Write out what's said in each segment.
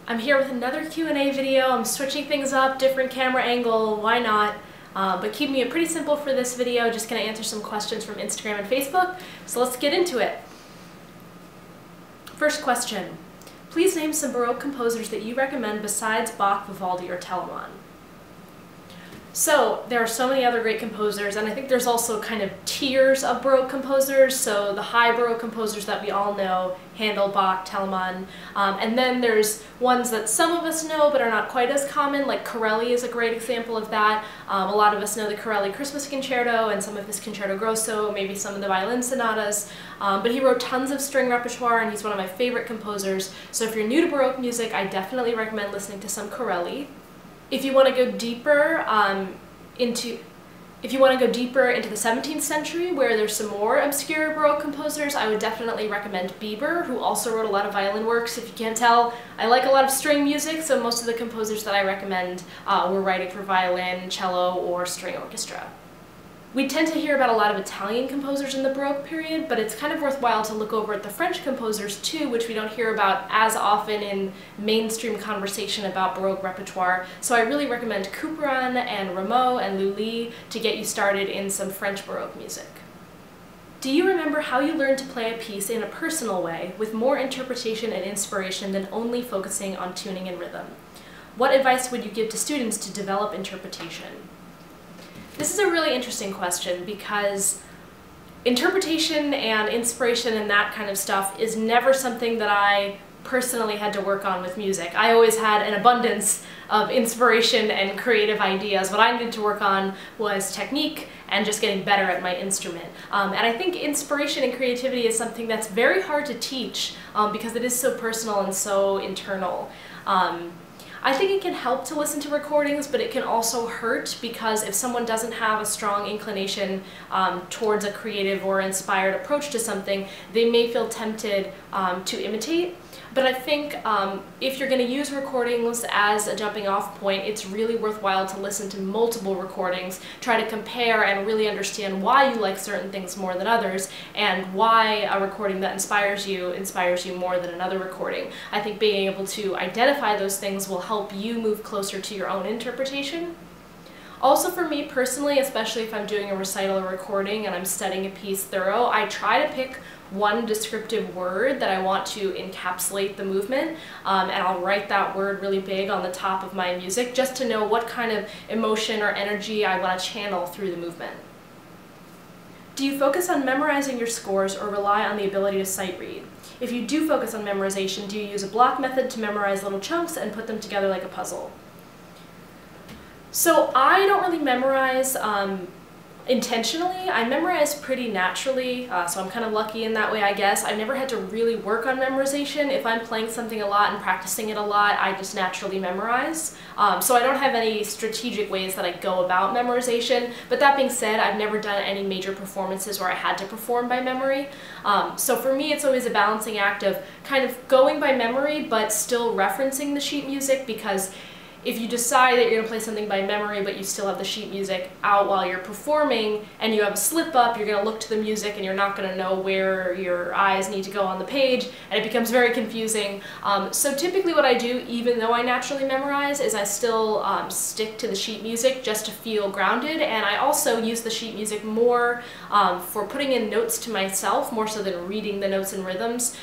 I'm here with another Q&A video. I'm switching things up, different camera angle, why not? But keeping it pretty simple for this video, just going to answer some questions from Instagram and Facebook. So let's get into it. First question. Please name some Baroque composers that you recommend besides Bach, Vivaldi, or Telemann. So there are so many other great composers, and I think there's also kind of tiers of Baroque composers. So the high Baroque composers that we all know, Handel, Bach, Telemann, and then there's ones that some of us know but are not quite as common, like Corelli is a great example of that. A lot of us know the Corelli Christmas Concerto and some of his Concerto Grosso, maybe some of the violin sonatas, but he wrote tons of string repertoire and he's one of my favorite composers. So if you're new to Baroque music, I definitely recommend listening to some Corelli. If you want to go deeper into the 17th century, where there's some more obscure Baroque composers, I would definitely recommend Bieber, who also wrote a lot of violin works. If you can't tell, I like a lot of string music, so most of the composers that I recommend were writing for violin, cello, or string orchestra. We tend to hear about a lot of Italian composers in the Baroque period, but it's kind of worthwhile to look over at the French composers too, which we don't hear about as often in mainstream conversation about Baroque repertoire. So I really recommend Couperin and Rameau and Lully to get you started in some French Baroque music. Do you remember how you learned to play a piece in a personal way, with more interpretation and inspiration than only focusing on tuning and rhythm? What advice would you give to students to develop interpretation? This is a really interesting question because interpretation and inspiration and that kind of stuff is never something that I personally had to work on with music. I always had an abundance of inspiration and creative ideas. What I needed to work on was technique and just getting better at my instrument. And I think inspiration and creativity is something that's very hard to teach because it is so personal and so internal. I think it can help to listen to recordings, but it can also hurt because if someone doesn't have a strong inclination towards a creative or inspired approach to something, they may feel tempted to imitate. But I think if you're going to use recordings as a jumping off point, it's really worthwhile to listen to multiple recordings, try to compare and really understand why you like certain things more than others, and why a recording that inspires you more than another recording. I think being able to identify those things will help you move closer to your own interpretation. Also for me personally, especially if I'm doing a recital or recording and I'm studying a piece thorough, I try to pick one descriptive word that I want to encapsulate the movement, and I'll write that word really big on the top of my music just to know what kind of emotion or energy I want to channel through the movement. Do you focus on memorizing your scores or rely on the ability to sight read? If you do focus on memorization, do you use a block method to memorize little chunks and put them together like a puzzle? So I don't really memorize intentionally. I memorize pretty naturally, so I'm kind of lucky in that way, I guess. I've never had to really work on memorization. If I'm playing something a lot and practicing it a lot, I just naturally memorize. So I don't have any strategic ways that I go about memorization, but that being said, I've never done any major performances where I had to perform by memory. So for me, it's always a balancing act of kind of going by memory, but still referencing the sheet music, because if you decide that you're going to play something by memory but you still have the sheet music out while you're performing and you have a slip up, you're going to look to the music and you're not going to know where your eyes need to go on the page, and it becomes very confusing. So typically what I do, even though I naturally memorize, is I still stick to the sheet music just to feel grounded, and I also use the sheet music more for putting in notes to myself, more so than reading the notes and rhythms.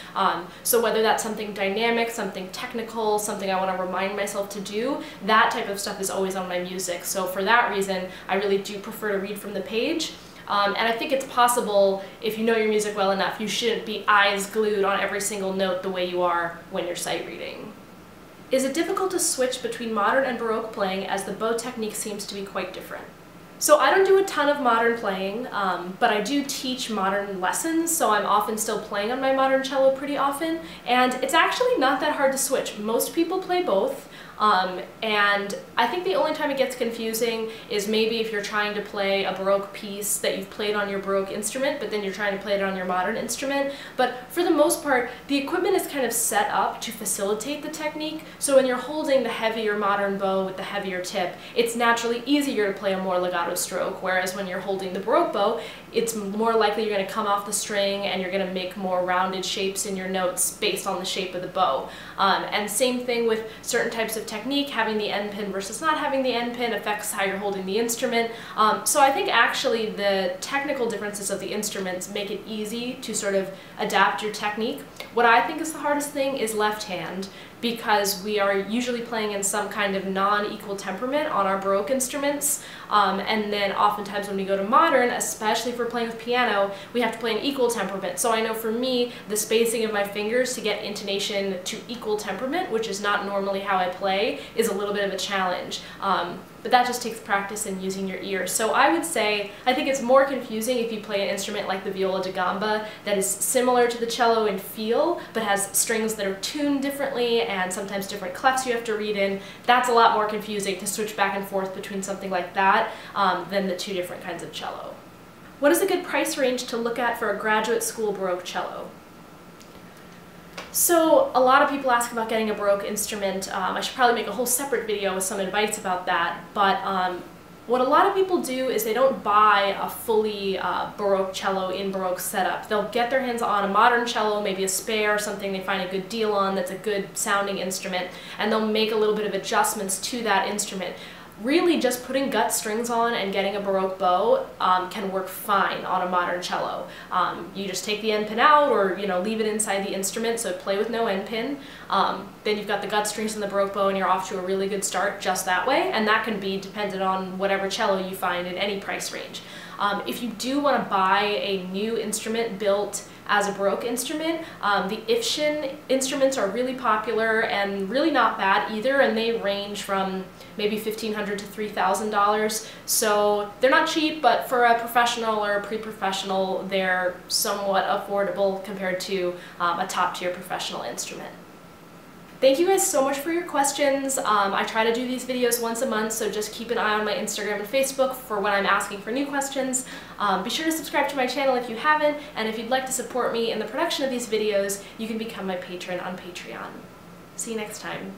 So whether that's something dynamic, something technical, something I want to remind myself to do, that type of stuff is always on my music. So for that reason, I really do prefer to read from the page. And I think it's possible, if you know your music well enough, you shouldn't be eyes glued on every single note the way you are when you're sight reading. Is it difficult to switch between modern and Baroque playing, as the bow technique seems to be quite different? So I don't do a ton of modern playing, but I do teach modern lessons, so I'm often still playing on my modern cello pretty often, and it's actually not that hard to switch. Most people play both. And I think the only time it gets confusing is maybe if you're trying to play a Baroque piece that you've played on your Baroque instrument, but then you're trying to play it on your modern instrument. But for the most part, the equipment is kind of set up to facilitate the technique, so when you're holding the heavier modern bow with the heavier tip, it's naturally easier to play a more legato staccato stroke, whereas when you're holding the Baroque bow, it's more likely you're going to come off the string and you're going to make more rounded shapes in your notes based on the shape of the bow. And same thing with certain types of technique, having the end pin versus not having the end pin affects how you're holding the instrument. So I think actually the technical differences of the instruments make it easy to sort of adapt your technique. What I think is the hardest thing is left hand, because we are usually playing in some kind of non-equal temperament on our Baroque instruments, and then oftentimes when we go to modern, especially if we're playing with piano, we have to play in equal temperament. So I know for me, the spacing of my fingers to get intonation to equal temperament, which is not normally how I play, is a little bit of a challenge. But that just takes practice and using your ears. So I would say, I think it's more confusing if you play an instrument like the viola da gamba that is similar to the cello in feel, but has strings that are tuned differently and sometimes different clefs you have to read in. That's a lot more confusing to switch back and forth between something like that than the two different kinds of cello. What is a good price range to look at for a graduate school Baroque cello? So a lot of people ask about getting a Baroque instrument. I should probably make a whole separate video with some advice about that, but what a lot of people do is they don't buy a fully Baroque cello in Baroque setup. They'll get their hands on a modern cello, maybe a spare, something they find a good deal on that's a good sounding instrument, and they'll make a little bit of adjustments to that instrument. Really, just putting gut strings on and getting a Baroque bow can work fine on a modern cello. You just take the end pin out, or leave it inside the instrument, so play with no end pin. Then you've got the gut strings in the Baroque bow and you're off to a really good start just that way, and that can be dependent on whatever cello you find in any price range. If you do want to buy a new instrument built as a Baroque instrument, the Ifshin instruments are really popular and really not bad either, and they range from maybe $1,500 to $3,000. So they're not cheap, but for a professional or a pre-professional, they're somewhat affordable compared to a top-tier professional instrument. Thank you guys so much for your questions. I try to do these videos once a month, so just keep an eye on my Instagram and Facebook for when I'm asking for new questions. Be sure to subscribe to my channel if you haven't, and if you'd like to support me in the production of these videos, you can become my patron on Patreon. See you next time.